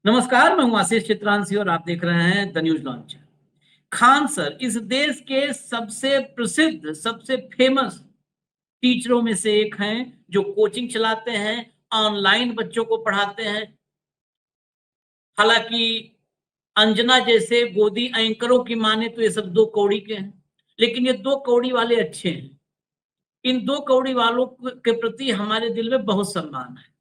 नमस्कार, मैं हूं आशीष चित्रांशी और आप देख रहे हैं the news launcher. Khan sir इस देश के सबसे प्रसिद्ध, सबसे फेमस टीचरों में से एक हैं, जो कोचिंग चलाते हैं, ऑनलाइन बच्चों को पढ़ाते हैं। हालांकि अंजना जैसे गोदी एंकरों की माने तो ये सब दो कौड़ी के हैं, लेकिन ये दो कौड़ी वाले अच्छे हैं। इन दो कौड़ी वालों के प्रति हमारे दिल में बहुत सम्मान है।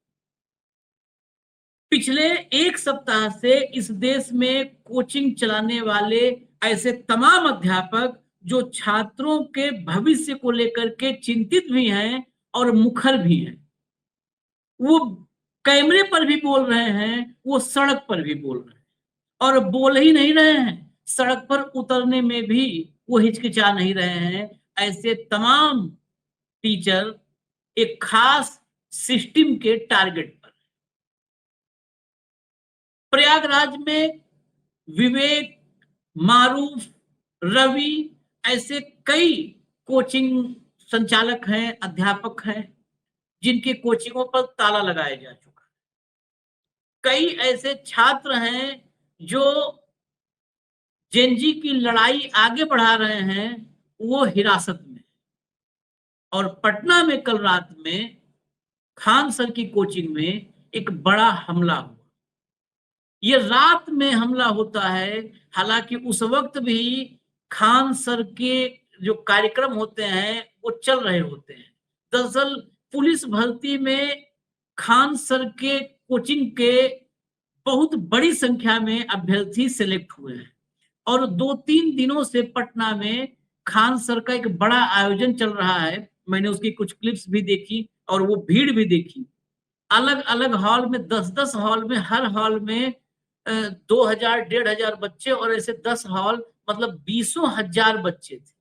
पिछले एक सप्ताह से इस देश में कोचिंग चलाने वाले ऐसे तमाम अध्यापक जो छात्रों के भविष्य को लेकर के चिंतित भी हैं और मुखर भी हैं, वो कैमरे पर भी बोल रहे हैं, वो सड़क पर भी बोल रहे हैं। और बोल ही नहीं रहे हैं, सड़क पर उतरने में भी वो हिचकिचा नहीं रहे हैं। ऐसे तमाम टीचर एक खास सिस्टम के टारगेट पर। प्रयागराज में विवेक, मारूफ, रवि ऐसे कई कोचिंग संचालक हैं, अध्यापक हैं, जिनके कोचिंगों पर ताला लगाया जा चुका है। कई ऐसे छात्र हैं जो जेनजी की लड़ाई आगे बढ़ा रहे हैं, वो हिरासत में। और पटना में कल रात में खान सर की कोचिंग में एक बड़ा हमला हुआ। ये रात में हमला होता है, हालांकि उस वक्त भी खान सर के जो कार्यक्रम होते हैं वो चल रहे होते हैं। दरअसल पुलिस भर्ती में खान सर के कोचिंग के बहुत बड़ी संख्या में अभ्यर्थी सिलेक्ट हुए हैं और 2-3 दिनों से पटना में खान सर का एक बड़ा आयोजन चल रहा है। मैंने उसकी कुछ क्लिप्स भी देखी और वो भीड़ भी देखी। अलग अलग हॉल में 10-10 हॉल में, हर हॉल में 2000 1500 बच्चे और ऐसे 10 हॉल मतलब 20,000 बच्चे थे।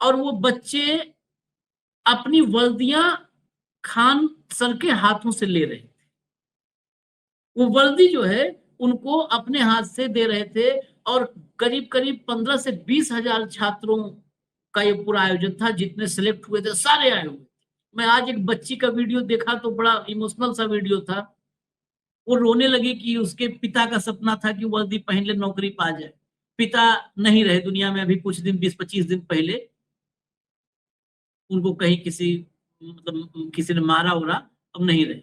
और वो बच्चे अपनी वर्दियां खान सर के हाथों से ले रहे थे। वो वर्दी जो है उनको अपने हाथ से दे रहे थे और करीब करीब 15 से 20,000 छात्रों का ये पूरा आयोजन था। जितने सिलेक्ट हुए थे सारे आए हुए। मैं आज एक बच्ची का वीडियो देखा तो बड़ा इमोशनल सा वीडियो था। वो रोने लगी कि उसके पिता का सपना था कि वर्दी पहन ले, नौकरी पा जाए। पिता नहीं रहे दुनिया में अभी कुछ दिन, 20-25 दिन पहले उनको कहीं किसी मतलब किसी ने मारा उरा, अब नहीं रहे।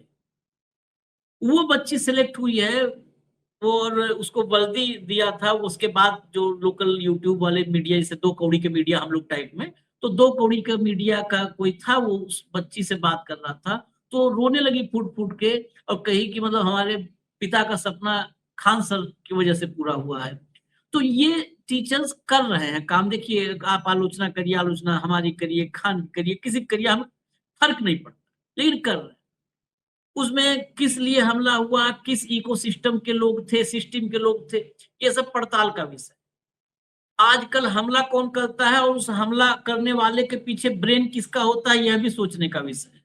वो बच्ची सिलेक्ट हुई है और उसको वर्दी दिया था। उसके बाद जो लोकल यूट्यूब वाले मीडिया, जैसे दो कौड़ी के मीडिया हम लोग टाइप में, तो दो कौड़ी का मीडिया का कोई था, वो उस बच्ची से बात कर रहा था तो रोने लगी फूट फूट के और कही कि मतलब हमारे पिता का सपना खान सर की वजह से पूरा हुआ है। तो ये टीचर्स कर रहे हैं काम। देखिए, आप आलोचना करिए, आलोचना हमारी करिए, खान करिए, किसी करिए, हमें फर्क नहीं पड़ता, लेकिन कर रहे हैं। उसमें किस लिए हमला हुआ, किस इकोसिस्टम के लोग थे, सिस्टम के लोग थे, ये सब पड़ताल का विषय। आजकल हमला कौन करता है और उस हमला करने वाले के पीछे ब्रेन किसका होता है, यह भी सोचने का विषय है।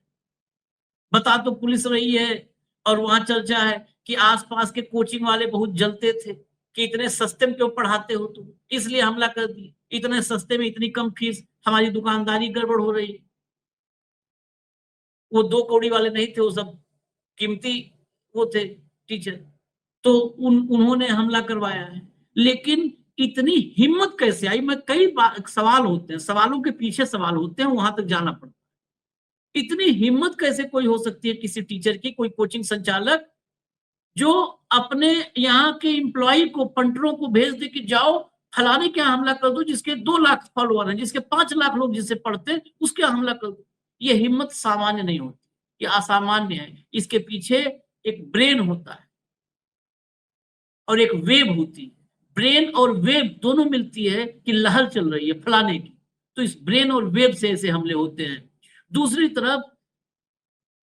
बता तो पुलिस रही है और वहां चर्चा है कि आसपास के कोचिंग वाले बहुत जलते थे कि इतने सस्ते में क्यों पढ़ाते हो तुम, इसलिए हमला कर दिए। इतने सस्ते में इतनी कम फीस, हमारी दुकानदारी गड़बड़ हो रही है। वो दो कौड़ी वाले नहीं थे, वो सब कीमती वो थे टीचर। तो उन्होंने हमला करवाया है। लेकिन इतनी हिम्मत कैसे आई, मैं कई सवाल होते हैं, सवालों के पीछे सवाल होते हैं, वहां तक जाना पड़ता है। इतनी हिम्मत कैसे कोई हो सकती है किसी टीचर की, कोई कोचिंग संचालक जो अपने यहाँ के एम्प्लॉय को, पंटरों को भेज दे कि जाओ फलाने के यहाँ हमला कर दो, जिसके 2 लाख फॉलोअर हैं, जिसके 5 लाख लोग जिससे पढ़ते हैं, उसके यहाँ हमला कर दो। ये हिम्मत सामान्य नहीं होती, ये असामान्य है। इसके पीछे एक ब्रेन होता है और एक वेव होती है। ब्रेन और वेव दोनों मिलती है कि लहर चल रही है फलाने की, तो इस ब्रेन और वेव से ऐसे हमले होते हैं। दूसरी तरफ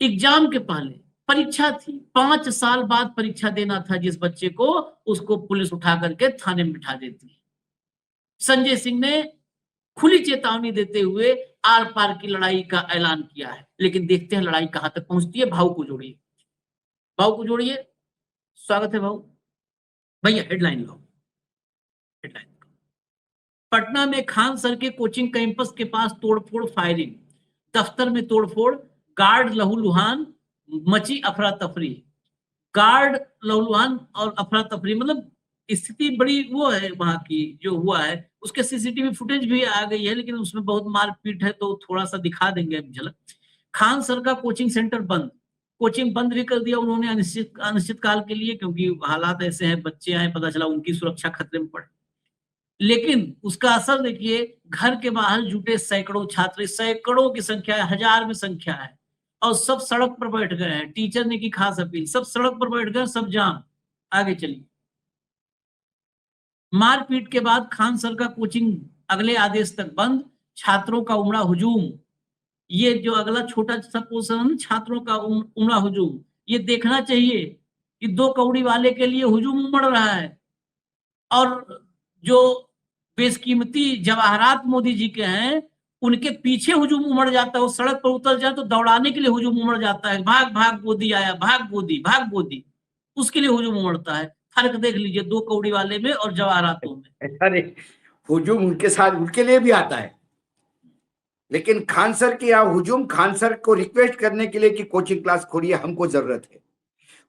एग्जाम के पहले परीक्षा थी, 5 साल बाद परीक्षा देना था जिस बच्चे को, उसको पुलिस उठा करके थाने में बिठा देती है। संजय सिंह ने खुली चेतावनी देते हुए आर पार की लड़ाई का ऐलान किया है, लेकिन देखते हैं लड़ाई कहां तक पहुंचती है। भाव को जोड़िए, भाव को जोड़िए। स्वागत है भाव। भैया हेडलाइन लो, हेडलाइन। पटना में खान सर के कोचिंग कैंपस के पास तोड़फोड़, फायरिंग, दफ्तर में तोड़फोड़, गार्ड लहूलुहान, मची अफरा तफरी। गार्ड लहूलुहान और अफरा तफरी, मतलब स्थिति बड़ी वो है वहां की जो हुआ है। उसके सीसीटीवी फुटेज भी आ गई है, लेकिन उसमें बहुत मारपीट है तो थोड़ा सा दिखा देंगे अब झलक। खान सर का कोचिंग सेंटर बंद, कोचिंग बंद भी कर दिया उन्होंने अनिश्चित काल के लिए, क्योंकि हालात ऐसे हैं, बच्चे आए, पता चला उनकी सुरक्षा खतरे में पड़े। लेकिन उसका असर देखिए, घर के बाहर जुटे सैकड़ों छात्र, सैकड़ों की संख्या है, हजार में संख्या है, और सब सड़क पर बैठ गए हैं। टीचर ने की खास अपील, सब सड़क पर बैठ गए, सब जाम। आगे चलिए। मारपीट के बाद खान सर का कोचिंग अगले आदेश तक बंद, छात्रों का उमड़ा हुजूम। ये जो अगला छोटा सा पोर्शन, छात्रों का उमड़ा हुजूम, ये देखना चाहिए कि दो कौड़ी वाले के लिए हुजूम उमड़ रहा है, और जो बेशकीमती जवाहरात मोदी जी के हैं उनके पीछे हुजूम उमड़ जाता है। वो सड़क पर उतर जाए तो दौड़ाने के लिए हुजूम उमड़ जाता है, भाग भाग मोदी आया, भाग मोदी, भाग मोदी, उसके लिए हुजूम उमड़ता है। फर्क देख लीजिए दो कौड़ी वाले में और जवाहरातों में। अरे हुजूम उनके साथ उनके लिए भी आता है, लेकिन खान सर के यहाँ हुजूम खान सर को रिक्वेस्ट करने के लिए कि कोचिंग क्लास खोलिए, हमको जरूरत है।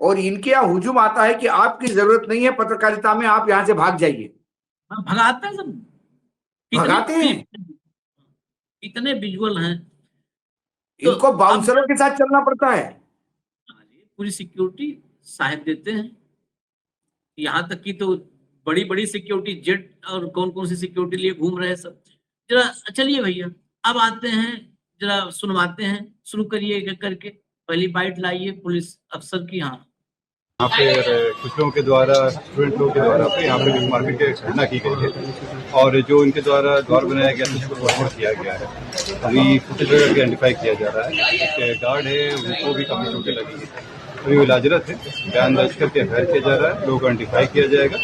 और इनके यहाँ हुजूम आता है कि आपकी जरूरत नहीं है पत्रकारिता में, आप यहाँ से भाग जाइए। भगाते हैं सब, भगाते हैं। इतने विजुअल हैं। इनको बाउंसरों के साथ चलना पड़ता है। पूरी सिक्योरिटी साहब देते हैं, यहाँ तक कि तो बड़ी बड़ी सिक्योरिटी, जेट और कौन कौन सी सिक्योरिटी लिए घूम रहे हैं सब। जरा चलिए भैया, अब आते हैं, जरा सुनवाते हैं, शुरू करिए करके। पहली बाइट लाइए पुलिस अफसर की। हाँ, यहाँ पे कुछ लोगों के द्वारा, स्टूडेंट लोगों के द्वारा पे यहाँ पे मारपीट की घटना की गई है, और जो इनके द्वारा द्वार बनाया गया था उसको तोड़फोड़ किया गया है। अभी फुटेज वगैरह आइडेंटिफाई किया जा रहा है। एक गार्ड है, उनको भी काफी चोटें लगी है, अभी वो इलाजरत है। बयान दर्ज करके एफआईआर किया जा रहा है, लोगों को आइडेंटिफाई किया जाएगा,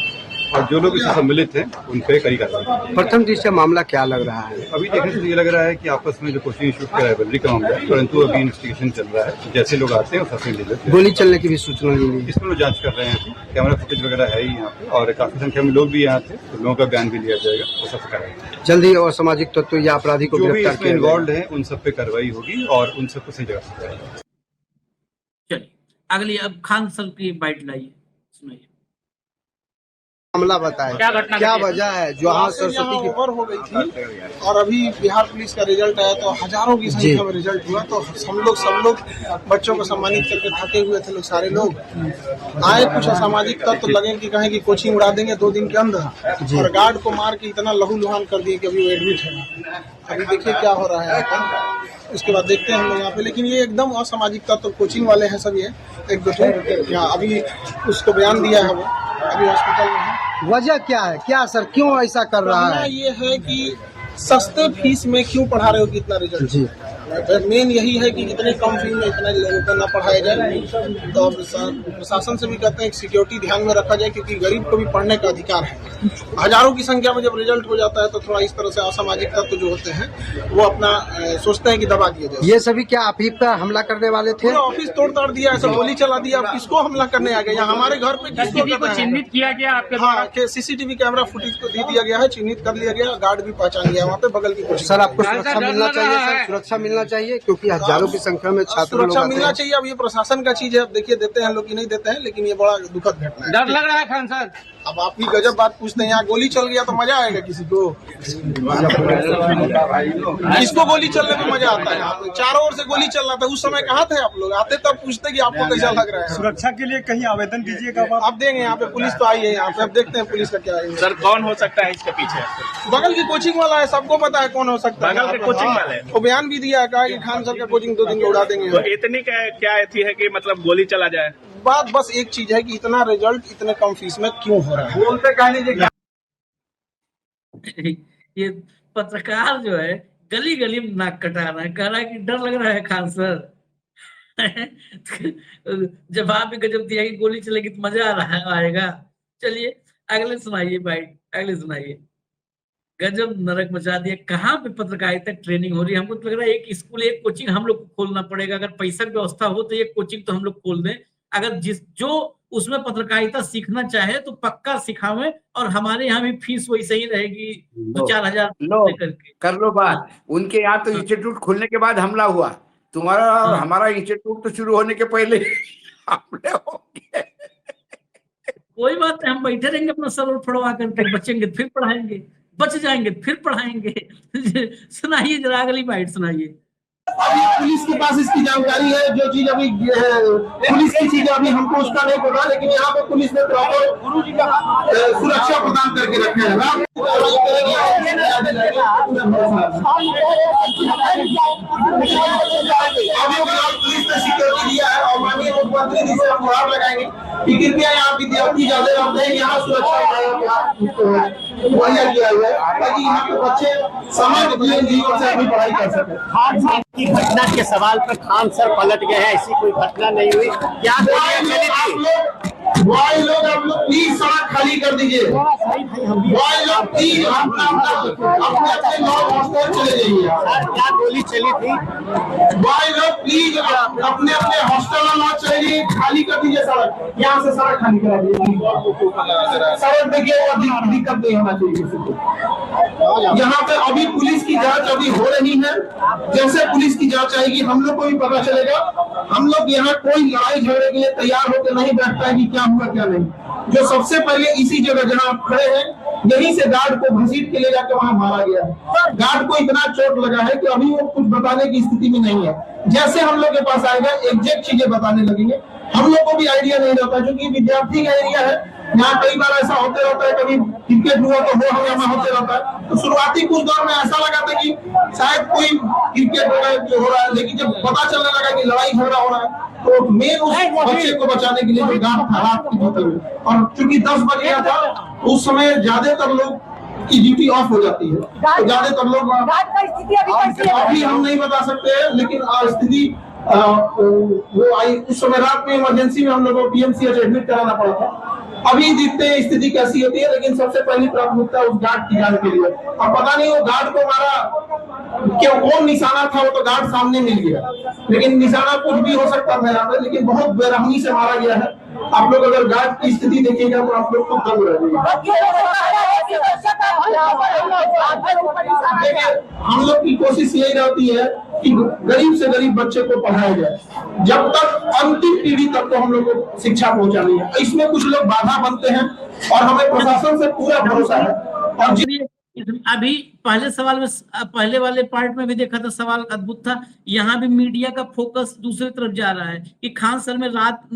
और जो लोग इससे सम्मिलित हैं उन पर कड़ी कार्रवाई। प्रथम दृष्टया मामला क्या लग रहा है? अभी देखने से ये लग रहा है कि आपस में जो कोचिंग इंस्टीट्यूट का राइवलरी का मामला है, परंतु अभी इन्वेस्टिगेशन चल रहा है। जैसे लोग आते हैं सबसे मिले। गोली चलने की भी सूचना मिली, इसमें लोग जांच कर रहे हैं। कैमरा फुटेज वगैरह है ही यहाँ पे, और काफी संख्या में लोग भी यहाँ थे, तो लोगों का बयान भी लिया जाएगा, वो सब कराएंगे। जल्दी और सामाजिक तत्व या अपराधी को गिरफ्तार किया इन्वॉल्व है उन सब पे कार्रवाई होगी, और उन सबको सही जगह से जाएगा। चलिए अगली, अब खान सर की बाइट लाइए, सुनाइए। मामला बताए, क्या वजह है जो आज सरस्वती की ओवर हो गई थी, और अभी बिहार पुलिस का रिजल्ट आया तो हजारों की संख्या में रिजल्ट हुआ, तो सब लोग बच्चों को सम्मानित करके थके हुए थे लोग, सारे लोग आए। कुछ असामाजिक तत्व लगे कि कहें कि कोचिंग उड़ा देंगे 2 दिन के अंदर, और गार्ड को मार के इतना लहूलुहान कर दिए कि अभी वो एडमिट है। अभी देखिए क्या हो रहा है यहाँ पर, उसके बाद देखते हैं हम लोग यहाँ पे। लेकिन ये एकदम असामाजिक तत्व कोचिंग वाले हैं सब, ये एक दो अभी उसको बयान दिया है, वो अभी हॉस्पिटल में है। वजह क्या है, क्या सर क्यों ऐसा कर रहा है? ये है कि सस्ते फीस में क्यों पढ़ा रहे हो कि इतना रिजल्ट जी, मेन यही है कि इतने कम फीस में इतने लोगों को न पढ़ाया जाए। तो प्रशासन से भी कहते हैं कि सिक्योरिटी ध्यान में रखा जाए, क्योंकि गरीब को भी पढ़ने का अधिकार है। हजारों की संख्या में जब रिजल्ट हो जाता है तो थोड़ा इस तरह से असामाजिक तत्व जो होते हैं वो अपना सोचते हैं कि दबा दिया जाए। ये सभी क्या आप ही पर हमला करने वाले थे? ऑफिस तोड़ ताड़ दिया, ऐसा गोली चला दिया। अब किसको हमला करने आ गए? यहाँ हमारे घर पे किसको चिन्हित किया गया आपके? हाँ, सीसीटीवी कैमरा फुटेज को दे दिया गया है, चिन्हित कर लिया गया, गार्ड भी पहचान गया वहाँ पे बगल की। सर आपको सुरक्षा मिलना चाहिए, सर सुरक्षा मिलना चाहिए, क्योंकि हजारों की संख्या में छात्र सुरक्षा मिलना चाहिए। अब ये प्रशासन का चीज है, अब देखिए देते हैं लोग कि नहीं देते हैं, लेकिन ये बड़ा दुखद घटना है। डर लग रहा है खान सर। अब आप ही गजब बात पूछते हैं, यहाँ गोली चल गया तो मजा आएगा किसी को? किसको गोली चलने में मजा आता है? यहाँ पे चारों ओर से गोली चल रहा था, उस समय कहाँ थे आप लोग? आते तब पूछते कि आपको कैसा लग रहा है। सुरक्षा के लिए कहीं आवेदन दीजिएगा आप देंगे, यहाँ पे पुलिस तो आई है यहाँ पे, अब देखते हैं पुलिस का क्या है। सर कौन हो सकता है इसके पीछे? बगल की कोचिंग वाला है, सबको पता है कौन हो सकता है। बगल के कोचिंग वाले वो बयान भी दिया है, कहा कि खान सर का कोचिंग 2 दिन में उड़ा देंगे। तो इतनी क्या थी है कि मतलब गोली चला जाए? बात बस एक चीज है कि इतना रिजल्ट इतने कम फीस में क्यों हो रहा है? बोलते कहने ये पत्रकार जो है गली गली में नाक कटा रहा है, कह रहा है कि डर लग रहा है खान सर। जवाब भी गजब दिया कि गोली चलेगी तो मजा आ रहा है, आएगा। चलिए अगले सुनाइए बाइट, अगले सुनाइए। गजब नरक मचा दिया। कहाँ पे पत्रकारिता ट्रेनिंग हो रही है? हमको तो लग रहा है एक स्कूल, एक कोचिंग हम लोग को खोलना पड़ेगा। अगर पैसा की व्यवस्था हो तो एक कोचिंग तो हम लोग खोल दें। अगर जो उसमें पत्रकारिता सीखना चाहे तो पक्का सिखावें, और हमारे यहाँ भी फीस वैसे ही रहेगी 2-4 हजार करके कर लो बात। उनके यहाँ तो इंस्टीट्यूट खुलने के बाद हमला हुआ, तुम्हारा हमारा इंस्टीट्यूट तो शुरू होने के पहले हमले हो गए। कोई बात नहीं, हम बैठे रहेंगे अपना सर फड़वा करके, बचेंगे फिर पढ़ाएंगे, बच जाएंगे फिर पढ़ाएंगे। सुनाइए जरा अगली बाइट सुनाइए। अभी पुलिस के पास इसकी जानकारी है, जो चीज अभी पुलिस की चीज अभी हमको उसका नहीं पता, लेकिन यहाँ पे पुलिस ने प्रॉपर सुरक्षा प्रदान करके रखे हैं। अभी पुलिस ने सिक्योरिटी दिया है और माननीय मुख्यमंत्री जी से हम गुहार लगाएंगे कि कृपया यहाँ विद्यार्थी ज्यादा रहते हैं, यहाँ सुरक्षा मुहैया किया हुआ है ताकि यहाँ के बच्चे सामान्य जीवन से अपनी पढ़ाई कर सकें। की घटना के सवाल पर खान सर पलट गए हैं, ऐसी कोई घटना नहीं हुई। क्या बॉय लोग आप लोग प्लीज सड़क खाली कर दीजिए। बॉय लोग प्लीज अपने हॉस्टल चले जाइए। क्या गोली चली थी? बॉय लोग प्लीज अपने हॉस्टल में लौट चले जाइए, खाली कर दीजिए सड़क, यहाँ से सड़क खाली करा दीजिए। सड़क देखिए, दिक्कत नहीं होना चाहिए किसी को। यहाँ पे अभी पुलिस की जांच अभी हो रही है, जैसे पुलिस की जांच आएगी हम लोग को भी पता चलेगा। हम लोग यहाँ कोई लड़ाई झगड़े के लिए तैयार होकर नहीं बैठता है कि क्या हुआ क्या नहीं। जो सबसे पहले इसी जगह जहाँ आप खड़े हैं, यहीं से गार्ड को घसीट के ले जाकर वहां मारा गया है। गार्ड को इतना चोट लगा है कि अभी वो कुछ बताने की स्थिति में नहीं है। जैसे हम लोग के पास आएगा एग्जैक्ट चीजें बताने लगेंगे। हम लोग को भी आइडिया नहीं रहता, क्योंकि विद्यार्थी का एरिया है, यहाँ कई बार ऐसा होते रहता है, कभी क्रिकेट हुआ तो वो हमें होते रहता है। तो शुरुआती कुछ दौर में ऐसा लगा था कि शायद कोई क्रिकेट हो रहा है, लेकिन जब पता चलने लगा कि लड़ाई झगड़ा हो रहा है, तो मेन उस बच्चे को बचाने के लिए गार्ड था रात की ड्यूटी में, और चूंकि 10 बज गया था उस समय ज्यादातर लोग की ड्यूटी ऑफ हो जाती है, तो ज्यादातर लोग अभी हम नहीं बता सकते हैं, लेकिन स्थिति वो आई उस समय रात में। इमरजेंसी में हम लोगों को पीएमसीएच एडमिट कराना पड़ा था। अभी देखते हैं स्थिति कैसी होती है, लेकिन सबसे पहली प्राथमिकता उस गार्ड की जान के लिए। अब पता नहीं वो गार्ड को मारा क्यों, कौन निशाना था, वो तो गार्ड सामने मिल गया, लेकिन निशाना कुछ भी हो सकता था यहाँ पे, लेकिन बहुत बेरहमी से मारा गया है। आप लोग अगर गार्ड की स्थिति देखिएगा तो आप लोग को दंग रहेगा। हम लोग की कोशिश यही रहती है कि गरीब से गरीब बच्चे को पढ़ाया जाए, जब तक अंतिम पीढ़ी तक को हम लोग को शिक्षा पहुंचानी है। इसमें कुछ लोग बाधा बनते हैं और हमें प्रशासन से पूरा भरोसा है। और अभी पहले सवाल में, पहले वाले पार्ट में भी देखा था, सवाल अद्भुत था। यहाँ भी मीडिया का फोकस दूसरी तरफ जा रहा है कि खान सर में रात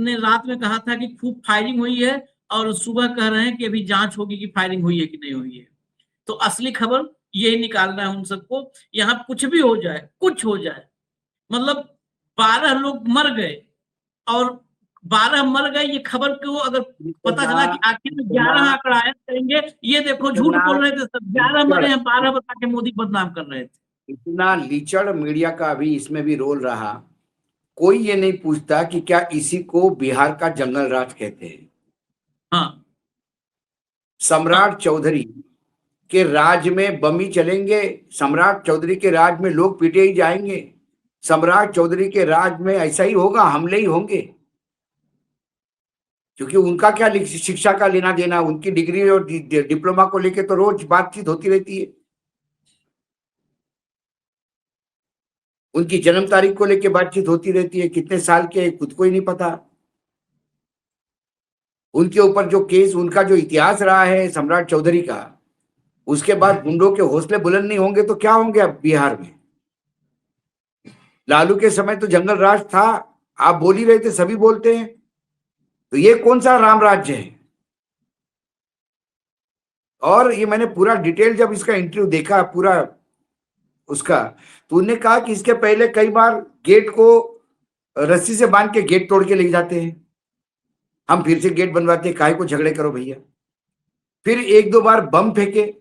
में कहा था कि खूब फायरिंग हुई है, और सुबह कह रहे हैं कि अभी जांच होगी कि फायरिंग हुई है कि नहीं हुई है। तो असली खबर यही निकालना है उन सबको। यहाँ कुछ भी हो जाए, कुछ हो जाए, मतलब 12 लोग मर गए और 12 मर गए, ये खबर को अगर पता चला कि आखिर में 11 आंकड़ा आया करेंगे, ये देखो झूठ बोल रहे थे सब, 11 मरे हैं, 12 बता के मोदी बदनाम कर रहे थे। इतना लीचड़ मीडिया का अभी इसमें भी रोल रहा। कोई ये नहीं पूछता कि क्या इसी को बिहार का जंगल राज कहते हैं। हाँ, सम्राट चौधरी के राज में बमी चलेंगे, सम्राट चौधरी के राज में लोग पीटे ही जाएंगे, सम्राट चौधरी के राज में ऐसा ही होगा, हमले ही होंगे। क्योंकि उनका क्या शिक्षा का लेना देना, उनकी डिग्री और डिप्लोमा को लेके तो रोज बातचीत होती रहती है, उनकी जन्म तारीख को लेके बातचीत होती रहती है, कितने साल के खुद को ही नहीं पता। उनके ऊपर जो केस, उनका जो इतिहास रहा है सम्राट चौधरी का, उसके बाद गुंडों के हौसले बुलंद नहीं होंगे तो क्या होंगे अब बिहार में। लालू के समय तो जंगल राज था, आप बोल ही रहे थे, सभी बोलते हैं, तो ये कौन सा राम राज्य है। और ये मैंने पूरा डिटेल जब इसका इंटरव्यू देखा पूरा उसका, तो उन्होंने कहा कि इसके पहले कई बार गेट को रस्सी से बांध के गेट तोड़ के ले जाते हैं, हम फिर से गेट बनवाते हैं, काहे को झगड़े करो भैया। फिर 1-2 बार बम फेंके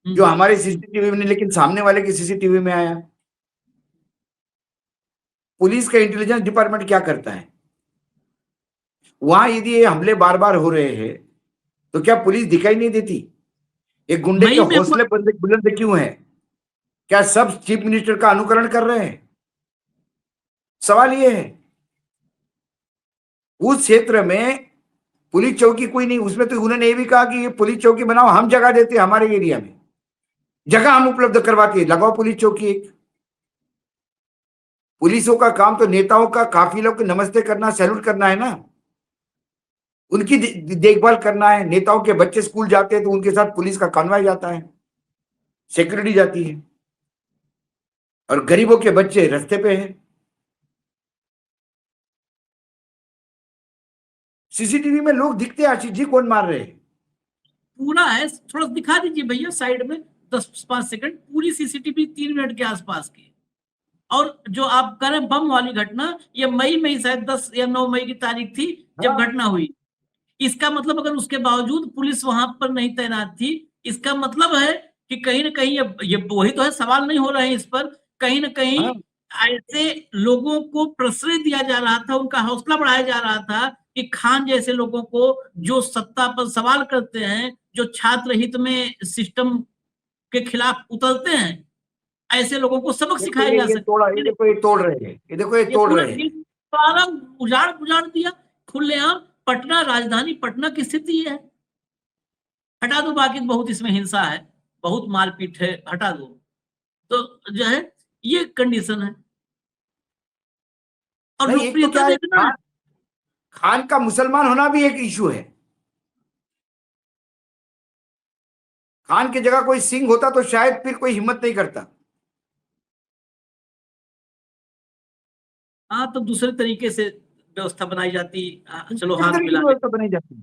जो हमारे सीसीटीवी में नहीं, लेकिन सामने वाले के सीसीटीवी में आया। पुलिस का इंटेलिजेंस डिपार्टमेंट क्या करता है वहां? यदि ये हमले बार बार हो रहे हैं तो क्या पुलिस दिखाई नहीं देती? एक गुंडे के हौसले बुलंद क्यों है? क्या सब चीफ मिनिस्टर का अनुकरण कर रहे हैं? सवाल ये है। उस क्षेत्र में पुलिस चौकी कोई नहीं, उसमें तो उन्होंने ये भी कहा कि ये पुलिस चौकी बनाओ, हम जगह देते हैं, हमारे एरिया में जगह हम उपलब्ध करवाते हैं, लगाओ पुलिस चौकी एक। पुलिसों का काम तो नेताओं का, काफिलों को नमस्ते करना, सैल्यूट करना है ना। उनकी देखभाल करना है। नेताओं के बच्चे स्कूल जाते हैं तो उनके साथ पुलिस का कॉन्वॉय जाता है, सिक्योरिटी जाती है, और गरीबों के बच्चे रास्ते पे हैं। सीसीटीवी में लोग दिखते हैं, आशीष जी, कौन मार रहे हैं? पूरा है, थोड़ा दिखा दीजिए भैया साइड में 10-5 सेकंड, पूरी सीसीटीवी 3 मिनट के आसपास की। और जो आप करें बम वाली घटना, ये मई में ही शायद 10 या 9 मई की तारीख थी जब हाँ। घटना हुई। इसका मतलब अगर उसके बावजूद पुलिस वहां पर नहीं तैनात थी, इसका मतलब है कि कहीं ना कहीं ये वही तो है, सवाल नहीं हो रहे हैं इस पर, कहीं ना कहीं हाँ। ऐसे लोगों को प्रश्रय दिया जा रहा था, उनका हौसला बढ़ाया जा रहा था कि खान जैसे लोगों को, जो सत्ता पर सवाल करते हैं, जो छात्र हित में सिस्टम के खिलाफ उतरते हैं, ऐसे लोगों को सबक सिखाया जा ये तोड़ रहे हैं, ये देखो, ये तोड़ पूरा रहे हैं। सारा उजाड़ दिया खुलेआम। पटना, राजधानी पटना की स्थिति है, हटा दो, बाकी बहुत इसमें हिंसा है, बहुत मारपीट है, हटा दो, तो जो है ये कंडीशन है। और नहीं, एक तो क्या लोकप्रियता है, देखना है। खान का मुसलमान होना भी एक इशू है। खान की जगह कोई सिंह होता तो शायद फिर कोई हिम्मत नहीं करता। हाँ, तो दूसरे तरीके से व्यवस्था बनाई जाती, चलो किस हाथ तरीके की मिला व्यवस्था बनाई जाती है?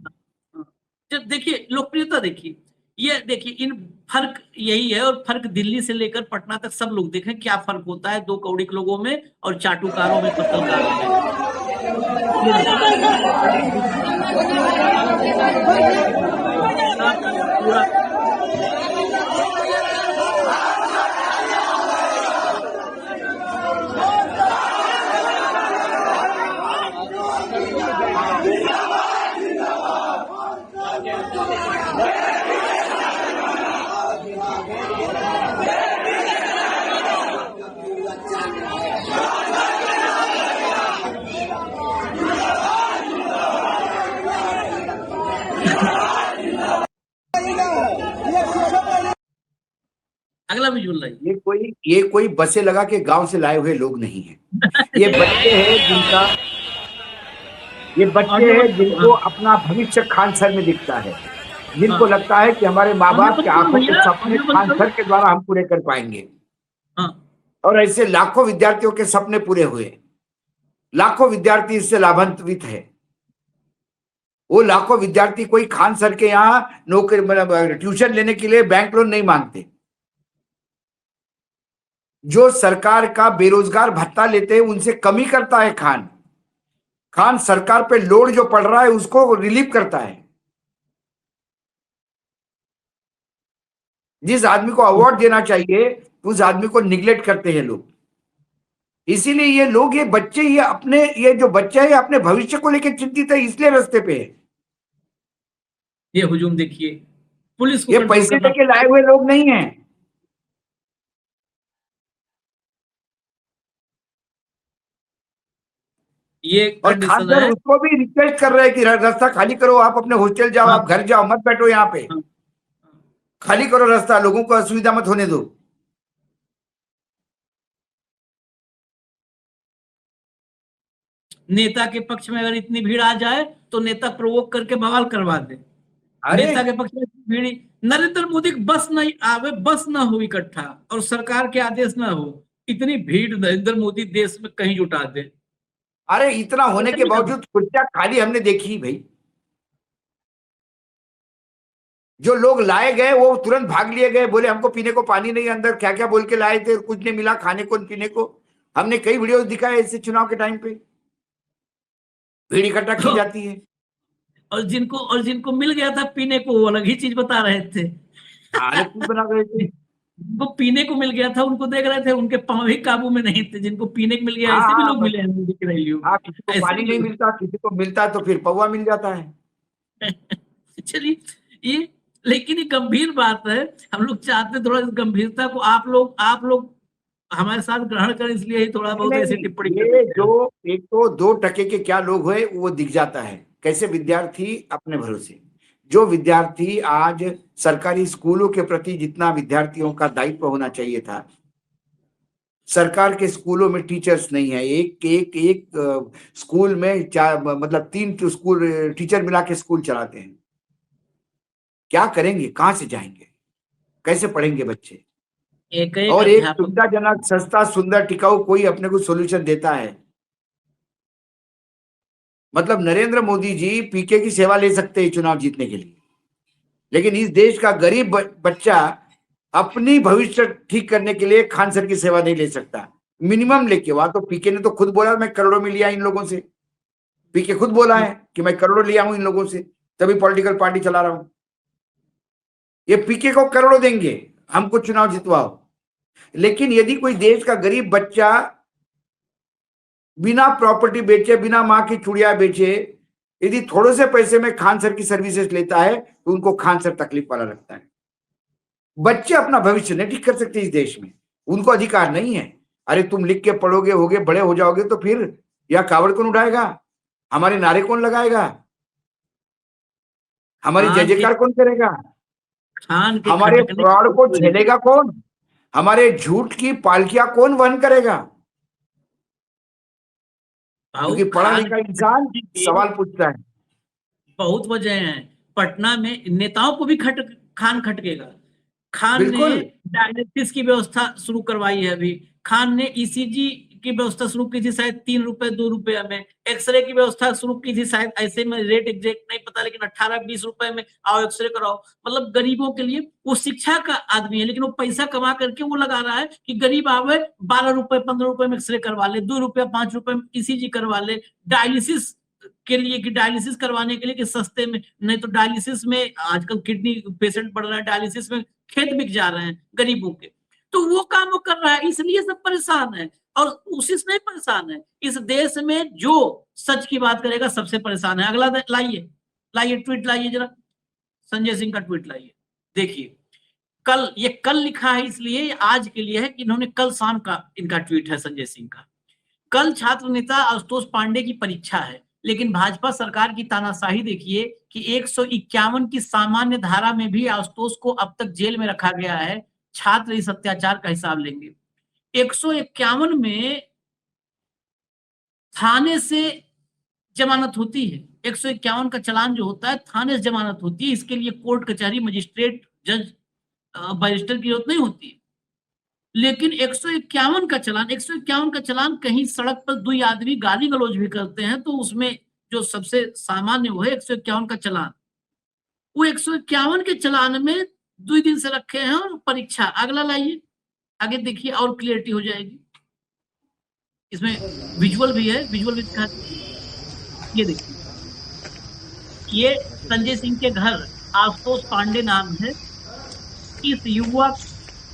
जब देखिए लोकप्रियता, देखिए ये देखिए, इन फर्क यही है। और फर्क दिल्ली से लेकर पटना तक सब लोग देखें क्या फर्क होता है 2 कौड़ी के लोगों में और चाटुकारों में, पत्तलकारों में। ये पूरा अगला विजुअल लाइए। ये कोई बसें लगा के गांव से लाए हुए लोग नहीं है। ये बच्चे हैं जिनको अपना भविष्य खान सर में दिखता है, जिनको लगता है कि हमारे माँ बाप के आंखों के सपने खान सर के द्वारा हम पूरे कर पाएंगे। और ऐसे लाखों विद्यार्थियों के सपने पूरे हुए, लाखों विद्यार्थी इससे लाभान्वित है। वो लाखों विद्यार्थी कोई खान सर के यहाँ नौकरी, मतलब ट्यूशन लेने के लिए बैंक लोन नहीं मांगते। जो सरकार का बेरोजगार भत्ता लेते हैं उनसे कमी करता है खान सरकार पे लोड जो पड़ रहा है उसको रिलीव करता है। जिस आदमी को अवार्ड देना चाहिए उस आदमी को निगलेक्ट करते हैं लोग। इसीलिए ये लोग, ये बच्चे, ये जो बच्चे है अपने भविष्य को लेकर चिंतित है, इसलिए रास्ते पे है। ये हुजूम देखिए, पुलिस को ये पैसे लेके लाए हुए लोग नहीं है। ये और खान सर उसको भी रिक्वेस्ट कर रहे हैं कि रास्ता खाली करो, आप अपने हॉस्टल जाओ, आप घर जाओ, मत बैठो यहाँ पे, खाली करो रास्ता, लोगों को असुविधा मत होने दो। नेता के पक्ष में अगर इतनी भीड़ आ जाए तो नेता प्रोवोक करके बवाल करवा दे। नेता के पक्ष में भीड़, नरेंद्र मोदी बस नहीं आवे, बस ना हो इकट्ठा और सरकार के आदेश ना हो, इतनी भीड़ नरेंद्र मोदी देश में कहीं जुटा दे। अरे इतना होने के बावजूद कुर्सियां खाली हमने देखी भाई। जो लोग लाए गए वो तुरंत भाग लिए गए, बोले हमको पीने को पानी नहीं, अंदर क्या क्या बोल के लाए थे, कुछ नहीं मिला खाने को पीने को। हमने कई वीडियोस दिखाए ऐसे चुनाव के टाइम पे भीड़ इकट्ठा की जाती है। और जिनको मिल गया था पीने को वो अलग ही चीज बता रहे थे। बना रहे थे, जिनको पीने को मिल गया था उनको देख रहे थे, उनके पांव ही काबू में नहीं थे। जिनको पीने को मिल गया, ऐसे भी लोग मिले हैं, दिख रही हो। किसी को पानी नहीं मिलता, किसी को मिलता तो फिर पौवा मिल जाता है। चलिए, ये लेकिन ये गंभीर बात है। हम लोग चाहते थोड़ा इस गंभीरता को आप लोग हमारे साथ ग्रहण करें, इसलिए ही थोड़ा बहुत ऐसी टिप्पणी ये जो एक तो 2% के क्या लोग हुए वो दिख जाता है। कैसे विद्यार्थी अपने भरोसे, जो विद्यार्थी आज सरकारी स्कूलों के प्रति जितना विद्यार्थियों का दायित्व होना चाहिए था, सरकार के स्कूलों में टीचर्स नहीं है। एक स्कूल में मतलब 3 स्कूल टीचर मिला के स्कूल चलाते हैं। क्या करेंगे, कहां से जाएंगे, कैसे पढ़ेंगे बच्चे? एक और एक अध्यापक सुविधाजनक, सस्ता, सुंदर, टिकाऊ कोई अपने को सॉल्यूशन देता है? मतलब नरेंद्र मोदी जी पीके की सेवा ले सकते हैं चुनाव जीतने के लिए, लेकिन इस देश का गरीब बच्चा अपनी भविष्य ठीक करने के लिए खान सर की सेवा नहीं ले सकता। मिनिमम लेके वहां तो पीके ने तो खुद बोला मैं करोड़ों में लिया इन लोगों से। पीके खुद बोला है कि मैं करोड़ों लिया हूं इन लोगों से, तभी पॉलिटिकल पार्टी चला रहा हूं। ये पीके को करोड़ों देंगे, हमको चुनाव जितवाओ। लेकिन यदि कोई देश का गरीब बच्चा बिना प्रॉपर्टी बेचे, बिना मां की चूड़िया बेचे, यदि थोड़े से पैसे में खान सर की सर्विसेज लेता है तो उनको खान सर तकलीफ वाला लगता है। बच्चे अपना भविष्य नहीं ठीक कर सकते इस देश में, उनको अधिकार नहीं है। अरे तुम लिख के पढ़ोगे, होगे, बड़े हो जाओगे तो फिर यह कावड़ कौन उठाएगा, हमारे नारे कौन लगाएगा, हमारी जय जयकार कौन करेगा, खान के हमारे खटकने फ्रॉड को झेलेगा कौन, हमारे झूठ की पालकियां कौन वहन करेगा? क्योंकि पढ़ा खान लिखा इंसान सवाल पूछता है। बहुत वजह है। पटना में नेताओं को भी खान खटकेगा। खान बिल्कुल। ने डायलिसिस की व्यवस्था शुरू करवाई है। अभी खान ने ईसीजी की व्यवस्था शुरू की थी, शायद 3 रुपए 2 रुपए में। एक्सरे की व्यवस्था शुरू की थी, शायद ऐसे में रेट एग्जैक्ट नहीं पता, लेकिन 18-20 रुपए में आओ एक्सरे कराओ। मतलब गरीबों के लिए। वो शिक्षा का आदमी है, लेकिन वो पैसा कमा करके वो लगा रहा है कि गरीब आवे 12 रुपए 15 रुपए में एक्सरे करवा ले, 2 रुपए 5 रुपए में ईसीजी करवा ले। डायलिसिस के लिए कि डायलिसिस करवाने के लिए कि सस्ते में, नहीं तो डायलिसिस में आजकल किडनी पेशेंट बढ़ रहा है, डायलिसिस में खेत बिक जा रहे हैं गरीबों के। तो वो काम वो कर रहा है, इसलिए सब परेशान है। और उसी से नहीं परेशान है, इस देश में जो सच की बात करेगा सबसे परेशान है। अगला लाइए ट्वीट लाइए जरा, संजय सिंह का ट्वीट लाइए। देखिए कल लिखा है, इसलिए आज के लिए है कि इन्होंने कल शाम का इनका ट्वीट है संजय सिंह का। कल छात्र नेता आशुतोष पांडे की परीक्षा है, लेकिन भाजपा सरकार की तानाशाही देखिए कि 151 की सामान्य धारा में भी आशुतोष को अब तक जेल में रखा गया है। छात्र इस अत्याचार का हिसाब लेंगे। 151 में थाने से जमानत होती है। 151 का चालान जो होता है थाने से जमानत होती है। इसके लिए कोर्ट कचहरी मजिस्ट्रेट जज बैरिस्टर की जरूरत नहीं होती है। लेकिन 151 का चालान कहीं सड़क पर 2 आदमी गाली गलौज भी करते हैं तो उसमें जो सबसे सामान्य वो है 151 का चालान। वो 151 के चालान में 2 दिन से रखे हैं। और परीक्षा अगला लाइए, आगे देखिए और क्लियरिटी हो जाएगी। इसमें विजुअल भी है, विजुअल भी दिखा। ये देखिए, ये संजय सिंह के घर आशुतोष पांडे नाम है। इस युवक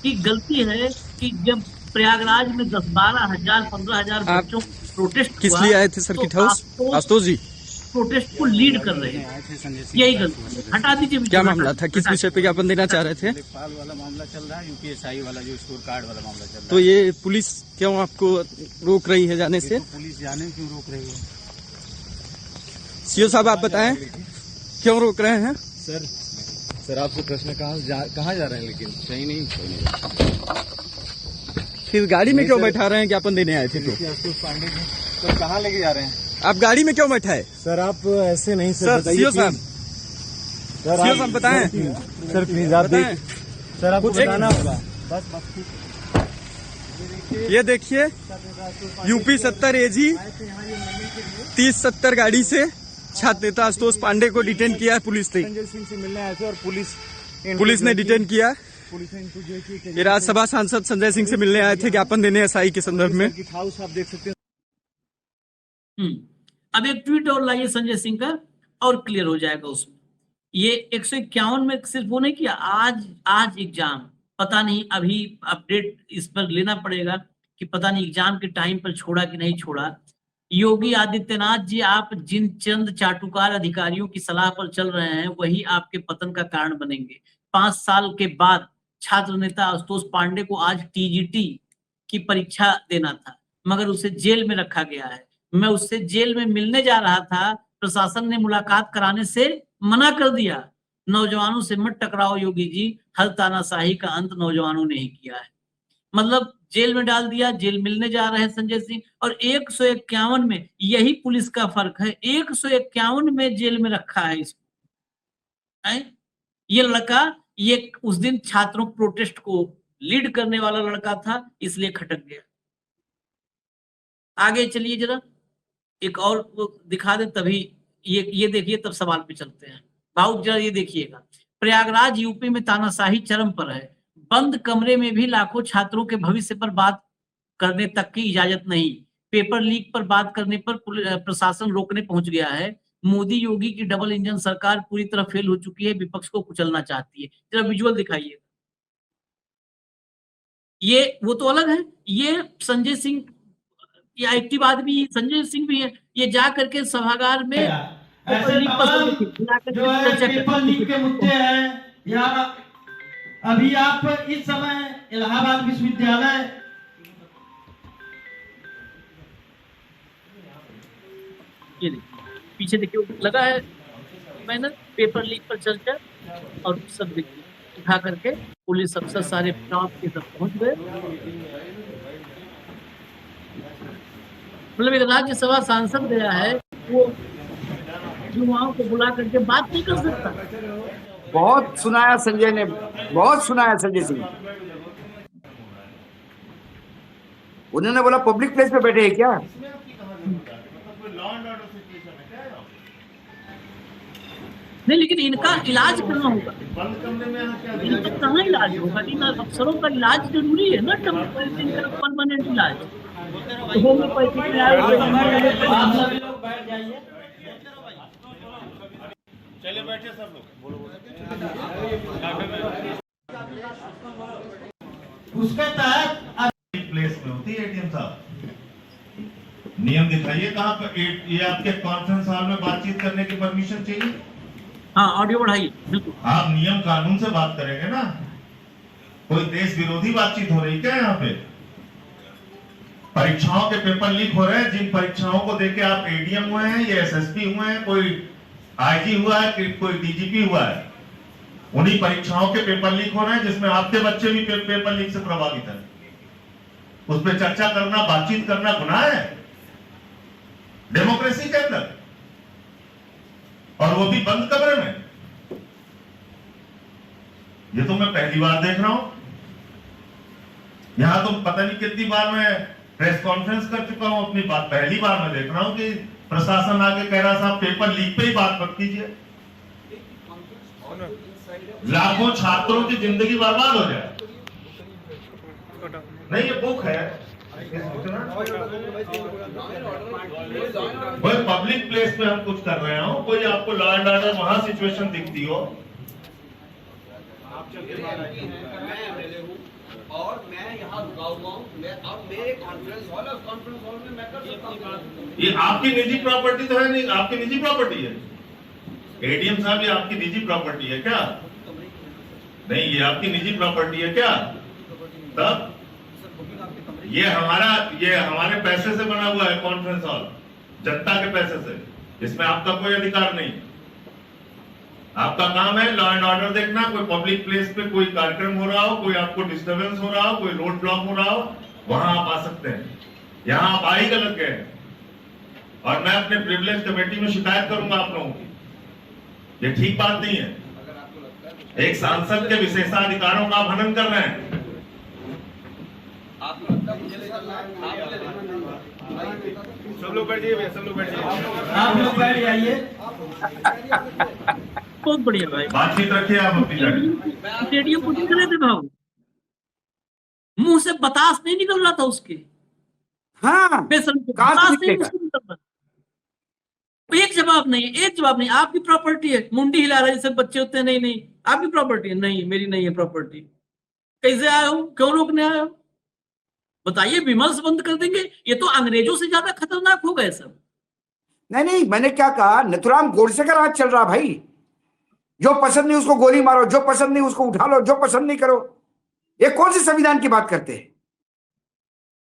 की गलती है कि जब प्रयागराज में 10-12 हजार 15 हजार बच्चों प्रोटेस्ट किस लिए आए थे सर्किट हाउस? आशुतोष जी प्रोटेस्ट को लीड कर रहे हैं, यही गलती है। हटा दीजिए। क्या मामला था, किस विषय पे ज्ञापन देना चाह रहे थे? लेखपाल वाला मामला चल रहा है, यूपीएसआई वाला जो स्कोर कार्ड वाला मामला चल रहा है। तो ये पुलिस क्यों आपको रोक रही है जाने से? पुलिस जाने क्यों रोक रही है? सीओ साहब आप बताएं क्यों रोक रहे हैं? सर आपसे प्रश्न कहाँ जा रहे हैं? लेकिन सही नहीं फिर गाड़ी में क्यों बैठा रहे हैं? ज्ञापन देने आए थे तो आशुतोष पांडे जी तो कहाँ लेके जा रहे हैं? आप गाड़ी में क्यों बैठा है? सर आप ऐसे नहीं सर सीओ साहब, सीओ साहब बताएं सर प्लीज आप बताएं। सर आपको बताना होगा। ये देखिए यूपी 70 AG 3070 गाड़ी से छात्र नेता आशुतोष पांडे को डिटेन किया है पुलिस ने। संजय सिंह से मिलने आए थे और पुलिस ने डिटेन किया। पुलिस ने इनको जो है ये राज्यसभा सांसद संजय सिंह से मिलने आए थे ज्ञापन देने SI के संदर्भ में। हाउस आप देख सकते हैं। अब एक ट्वीट और लाइए संजय सिंह का और क्लियर हो जाएगा उसमें। ये 151 में सिर्फ वो नहीं किया, आज एग्जाम, पता नहीं अभी अपडेट इस पर लेना पड़ेगा कि पता नहीं एग्जाम के टाइम पर छोड़ा कि नहीं छोड़ा। योगी आदित्यनाथ जी, आप जिन चंद चाटुकार अधिकारियों की सलाह पर चल रहे हैं वही आपके पतन का कारण बनेंगे। 5 साल के बाद छात्र नेता आशुतोष पांडे को आज TGT की परीक्षा देना था, मगर उसे जेल में रखा गया है। मैं उससे जेल में मिलने जा रहा था, प्रशासन ने मुलाकात कराने से मना कर दिया। नौजवानों से मत टकराओ योगी जी, हर तानाशाही का अंत नौजवानों ने ही किया है। मतलब जेल में डाल दिया, जेल मिलने जा रहे हैं संजय सिंह। और 151 में, यही पुलिस का फर्क है, 151 में जेल में रखा है इसको। ये लड़का, ये उस दिन छात्रों प्रोटेस्ट को लीड करने वाला लड़का था, इसलिए खटक गया। आगे चलिए जरा, एक और दिखा दे, तभी ये देखिए, तब सवाल पे चलते हैं। भाऊ जरा ये देखिएगा, प्रयागराज यूपी में तानाशाही चरम पर है। बंद कमरे में भी लाखों छात्रों के भविष्य पर बात करने तक की इजाजत नहीं। पेपर लीक पर बात करने पर प्रशासन रोकने पहुंच गया है। मोदी योगी की डबल इंजन सरकार पूरी तरह फेल हो चुकी है, विपक्ष को कुचलना चाहती है। जरा विजुअल दिखाइए। ये वो तो अलग है, ये संजय सिंह, ये एक्टिव आदमी संजय सिंह भी है। ये जा करके सभागार में ऐसे तमाम जो है पेपर लीक के मुद्दे हैं। या अभी आप इस समय इलाहाबाद विश्वविद्यालय ये देखिए, पीछे देखिए लगा है बैनर, पेपर लीक पर चर्चा, और सब देखिए उठा करके पुलिस अफसर सारे स्टाफ के सब पहुंच गए। मतलब एक राज्यसभा सांसद गया है, वो युवाओं को बुला करके बात नहीं कर सकता। बहुत सुनाया संजय ने, बहुत सुनाया संजय सिंह। उन्होंने बोला पब्लिक प्लेस पे बैठे हैं क्या? नहीं, लेकिन इनका इलाज कहाँ होगा? इनका कहाँ इलाज होगा? इन अफसरों का इलाज जरूरी है ना, परमानेंट इलाज। होम्योपैथिक इलाज। आप सभी लोग बैठ जाइए, चलिए बैठे सब लोग। उसके तहत प्लेस में होती है एटीएम साहब। नियम दिखाइए कहाँ पर ये आपके कॉन्फ्रेंस हॉल में बातचीत करने की परमिशन चाहिए? हाँ, ऑडियो बढ़ाइए, बिल्कुल। आप नियम कानून से बात करेंगे ना, कोई देश विरोधी बातचीत हो रही क्या यहाँ पे? परीक्षाओं के पेपर लीक हो रहे हैं, जिन परीक्षाओं को देके आप एडीएम हुए हैं, ये एसएसपी हुए हैं, कोई आईजी हुआ है, कोई डीजीपी हुआ है, उन्हीं परीक्षाओं के पेपर लीक हो रहे हैं जिसमें आपके बच्चे भी पेपर लीक से प्रभावित है। उस पर चर्चा करना, बातचीत करना गुनाह है डेमोक्रेसी के अंदर, और वो भी बंद कमरे में। ये तो मैं पहली बार देख रहा हूं। यहां तो पता नहीं कितनी बार मैं प्रेस कॉन्फ्रेंस कर चुका हूं, अपनी बात पहली बार मैं देख रहा हूं कि प्रशासन आके कह रहा साहब पेपर लीक पे ही बात मत कीजिए, लाखों छात्रों की जिंदगी बर्बाद हो जाए। नहीं, ये बुक है, कोई पब्लिक प्लेस में हम कुछ कर रहे हो, कोई आपको लॉ एंड ऑर्डर वहां सिचुएशन दिखती हो, और मैं यहाँ रुका हुआ हूँ, अब मेरे कॉन्फ्रेंस हॉल, और कॉन्फ्रेंस हॉल में मैं कर सकता हूँ। ये आपकी निजी प्रॉपर्टी तो है नहीं, आपकी निजी प्रॉपर्टी है एडीएम साहब, ये आपकी निजी प्रॉपर्टी है क्या? नहीं, ये आपकी निजी प्रॉपर्टी है क्या? तब ये हमारे पैसे से बना हुआ है कॉन्फ्रेंस हॉल, जनता के पैसे से, इसमें आपका कोई अधिकार नहीं। आपका काम है लॉ एंड ऑर्डर देखना। कोई पब्लिक प्लेस पे कोई कार्यक्रम हो रहा हो, कोई आपको डिस्टरबेंस हो रहा हो, कोई रोड ब्लॉक हो रहा हो, वहां आप आ सकते हैं। यहां आप आ ही गलत गए, और मैं अपने प्रिविलेज कमेटी में शिकायत करूंगा आप लोगों की। ये ठीक बात नहीं है। एक सांसद के विशेषाधिकारों का आप हनन कर रहे हैं। सब लोग बैठ जाइए, सब लोग बैठ जाइए, आप लोग बैठ जाइए। बहुत बढ़िया भाई, बातचीत रखिए आप अपनी जगह। रेडियो को दिख रहे थे भाव, मुंह से बतास नहीं निकल रहा था उसके। हाँ, बेसन को बतास नहीं निकल रहा। एक जवाब नहीं, आपकी प्रॉपर्टी है, मुंडी हिला रहे जैसे बच्चे होते हैं। नहीं, आपकी प्रॉपर्टी है। नहीं, मेरी नहीं है प्रॉपर्टी। कैसे आए हो, क्यों रोकने आए हो, बताइए। विमर्श बंद कर देंगे। ये तो अंग्रेजों से ज्यादा खतरनाक हो गए सब। नहीं, मैंने क्या कहा, नथुराम गोडसे का राज चल रहा भाई। जो पसंद नहीं उसको गोली मारो, जो पसंद नहीं उसको उठा लो, जो पसंद नहीं करो। ये कौन सी संविधान की बात करते हैं?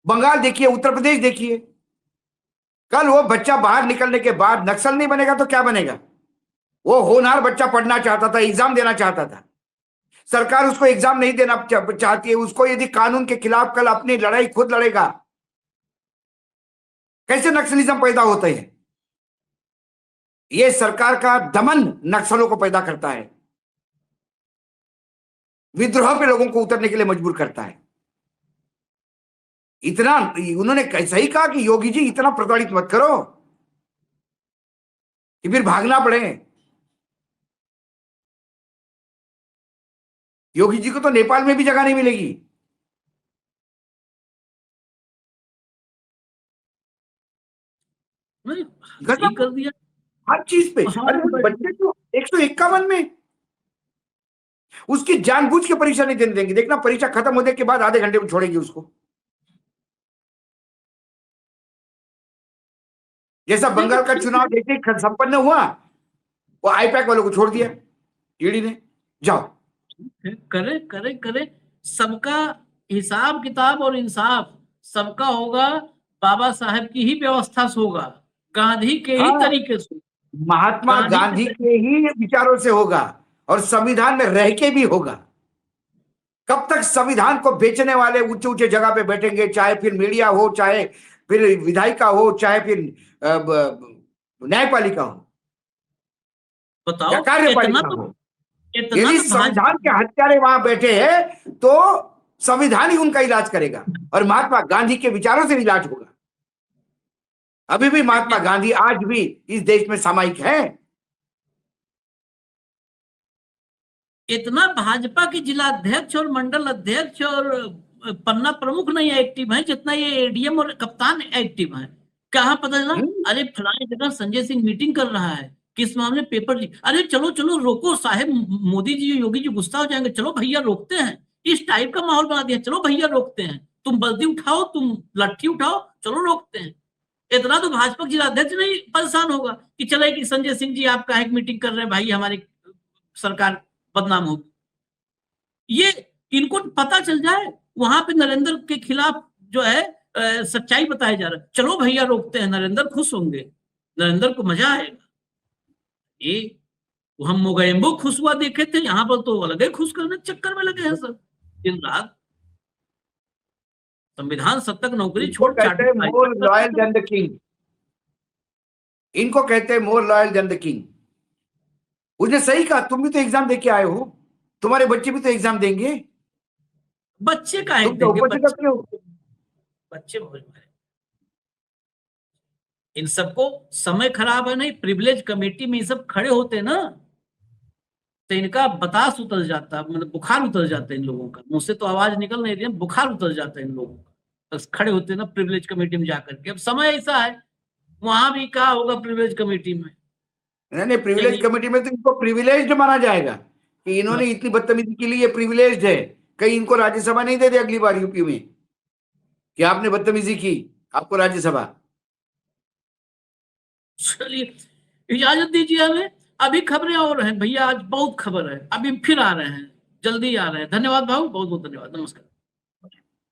बंगाल देखिए, उत्तर प्रदेश देखिए। कल वो बच्चा बाहर निकलने के बाद नक्सल नहीं बनेगा तो क्या बनेगा? वो होनहार बच्चा पढ़ना चाहता था, एग्जाम देना चाहता था, सरकार उसको एग्जाम नहीं देना चाहती है, उसको यदि कानून के खिलाफ कल अपनी लड़ाई खुद लड़ेगा, कैसे नक्सलिज्म पैदा होते हैं? ये सरकार का दमन नक्सलों को पैदा करता है, विद्रोह पे लोगों को उतरने के लिए मजबूर करता है। इतना उन्होंने कैसा ही कहा कि योगी जी इतना प्रताड़ित मत करो कि फिर भागना पड़े। योगी जी को तो नेपाल में भी जगह नहीं मिलेगी। नहीं कर दिया हर चीज पे। अरे बच्चे तो 151 में उसकी जानबूझ के परीक्षा नहीं देने देंगे। देखना परीक्षा खत्म होने के बाद आधे घंटे में छोड़ेगी उसको। जैसा बंगाल का चुनाव जैसे संपन्न हुआ, वो आईपैक वालों को छोड़ दिया ईडी ने, जाओ करे करे करे। सबका हिसाब किताब और इंसाफ सबका होगा, बाबा साहेब की ही व्यवस्था से होगा, गांधी के ही तरीके से, महात्मा गांधी के ही विचारों से होगा और संविधान में रह के भी होगा। कब तक संविधान को बेचने वाले ऊंचे ऊंचे जगह पे बैठेंगे, चाहे फिर मीडिया हो, चाहे फिर विधायिका हो, चाहे फिर न्यायपालिका हो, बताओ कार्यपालिका हो। यदि संविधान के हत्यारे वहां बैठे हैं तो संविधान ही उनका इलाज करेगा और महात्मा गांधी के विचारों से इलाज होगा। अभी भी महात्मा गांधी आज भी इस देश में सामायिक है। इतना भाजपा के जिला अध्यक्ष और मंडल अध्यक्ष और पन्ना प्रमुख नहीं एक्टिव है जितना ये एडीएम और कप्तान एक्टिव है। कहाँ पता चला, अरे फलाने जगह संजय सिंह मीटिंग कर रहा है, किस मामले पेपर लीक, अरे चलो चलो रोको साहब, मोदी जी योगी जी गुस्सा हो जाएंगे, चलो भैया रोकते हैं। इस टाइप का माहौल बना दिया, चलो भैया रोकते हैं, तुम बल्दी उठाओ, तुम लट्ठी उठाओ, चलो रोकते हैं। इतना तो भाजपा जिला अध्यक्ष नहीं परेशान होगा कि चले कि संजय सिंह जी आप काहे मीटिंग कर रहे हैं, भाई हमारी सरकार बदनाम होगी। ये इनको पता चल जाए, वहां पे नरेंद्र के खिलाफ जो है सच्चाई बताया जा रहा है, चलो भैया रोकते हैं, नरेंद्र खुश होंगे, नरेंद्र को मजा आएगा। ये हम मोगेम्बो खुश हुआ देखे थे, यहाँ पर तो अलग ही खुश करने चक्कर में लगे हैं सब दिन रात। संविधान सत्ता की नौकरी छोड़ कहते हैं more loyal than the king, इनको कहते हैं more loyal than the king. उसने सही कहा, तुम भी तो एग्जाम दे के आए हो, तुम्हारे बच्चे भी तो एग्जाम देंगे। बच्चे का बच्चे इन सबको समय खराब है नहीं, प्रिविलेज कमेटी में ये सब खड़े होते ना तो इनका बतास उतर जाता, मतलब बुखार उतर जाता है इन लोगों का, मुंह से तो आवाज निकल नहीं रही, बुखार उतर जाता है इन लोगों का, बस खड़े होते ना प्रिविलेज कमेटी में जाकर के। अब समय ऐसा है, वहां भी कहा होगा प्रिविलेज कमेटी में, नहीं प्रिविलेज कमेटी में तो इनको प्रिविलेज्ड माना जाएगा कि इन्होंने इतनी बदतमीजी के लिए प्रिविलेज्ड है। कहीं इनको राज्यसभा नहीं दे दे अगली बार यूपी में कि आपने बदतमीजी की, आपको राज्यसभा। चलिए इजाजत दीजिए हमें, अभी खबरें और हैं भैया, आज बहुत खबर है, अभी फिर आ रहे हैं, जल्दी आ रहे हैं। धन्यवाद भाऊ, बहुत बहुत धन्यवाद, नमस्कार।